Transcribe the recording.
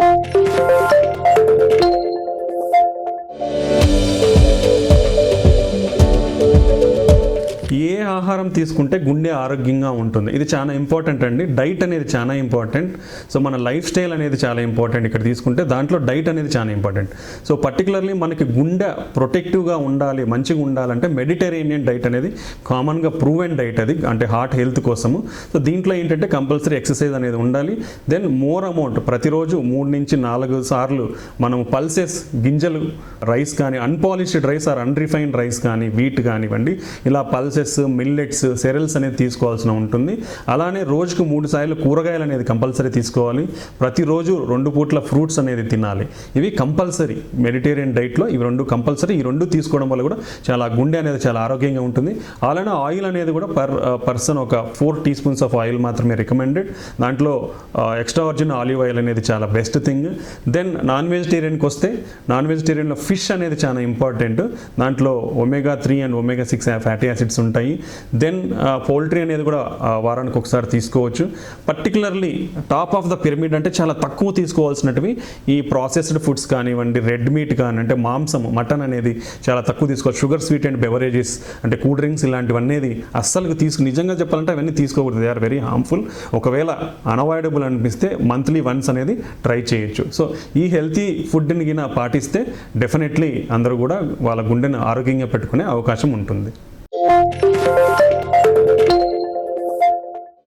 ఏ ఆహారం తీసుకుంటే గుండె ఆరోగ్యంగా ఉంటుంది, ఇది చాలా ఇంపార్టెంట్ అండి. డైట్ అనేది చాలా ఇంపార్టెంట్. సో మన లైఫ్ స్టైల్ అనేది చాలా ఇంపార్టెంట్. ఇక్కడ తీసుకుంటే దాంట్లో డైట్ అనేది చాలా ఇంపార్టెంట్. సో పర్టికులర్లీ మనకి గుండె ప్రొటెక్టివ్గా ఉండాలి, మంచిగా ఉండాలంటే మెడిటరేనియన్ డైట్ అనేది కామన్గా ప్రూవెన్ డైట్ అది, అంటే హార్ట్ హెల్త్ కోసము. సో దీంట్లో ఏంటంటే కంపల్సరీ ఎక్సర్సైజ్ అనేది ఉండాలి. దెన్ మోర్ అమౌంట్ ప్రతిరోజు 3 నుంచి 4 సార్లు మనం పల్సెస్ గింజలు, రైస్ కానీ unpolished rice or unrefined rice కానీ వీట్ కానివ్వండి, ఇలా పల్సెస్, మిల్లెట్స్, సెరల్స్ అనేది తీసుకోవాల్సిన ఉంటుంది. అలానే రోజుకు 3 సార్లు కూరగాయలు అనేది కంపల్సరీ తీసుకోవాలి. ప్రతిరోజు 2 పూట్ల ఫ్రూట్స్ అనేది తినాలి. ఇవి కంపల్సరీ మెడిటేరియన్ డైట్లో ఇవి 2 కంపల్సరీ. ఈ 2 తీసుకోవడం వల్ల కూడా చాలా గుండె అనేది చాలా ఆరోగ్యంగా ఉంటుంది. అలానే ఆయిల్ అనేది కూడా పర్సన్ ఒక 4 టీ స్పూన్స్ ఆఫ్ ఆయిల్ మాత్రమే రికమెండెడ్. దాంట్లో ఎక్స్ట్రా వర్జిన్ ఆలివ్ ఆయిల్ అనేది చాలా బెస్ట్ థింగ్. దెన్ నాన్ వెజిటేరియన్కి వస్తే నాన్ వెజిటేరియన్లో ఫిష్ అనేది చాలా ఇంపార్టెంట్. దాంట్లో omega 3 and omega 6 fatty acids ఉంటాయి. దెన్ పౌల్ట్రీ అనేది కూడా వారానికి ఒకసారి తీసుకోవచ్చు. Particularly top of the pyramid అంటే చాలా తక్కువ తీసుకోవాల్సినవి ఈ ప్రాసెస్డ్ ఫుడ్స్ కానివ్వండి, రెడ్ మీట్ కానీ అంటే మాంసం, మటన్ అనేది చాలా తక్కువ తీసుకోవాలి. షుగర్ స్వీట్ అండ్ బెవరేజెస్ అంటే కూల్ డ్రింక్స్ ఇలాంటివన్నీ అస్సలు నిజంగా చెప్పాలంటే అవన్నీ తీసుకోకూడదు. They are very harmful. ఒకవేళ అన్అవాయిడబుల్ అనిపిస్తే మంత్లీ వన్స్ అనేది ట్రై చేయొచ్చు. సో ఈ హెల్తీ ఫుడ్ని గిన పాటిస్తే డెఫినెట్లీ అందరూ కూడా వాళ్ళ గుండెను ఆరోగ్యంగా పెట్టుకునే అవకాశం ఉంటుంది.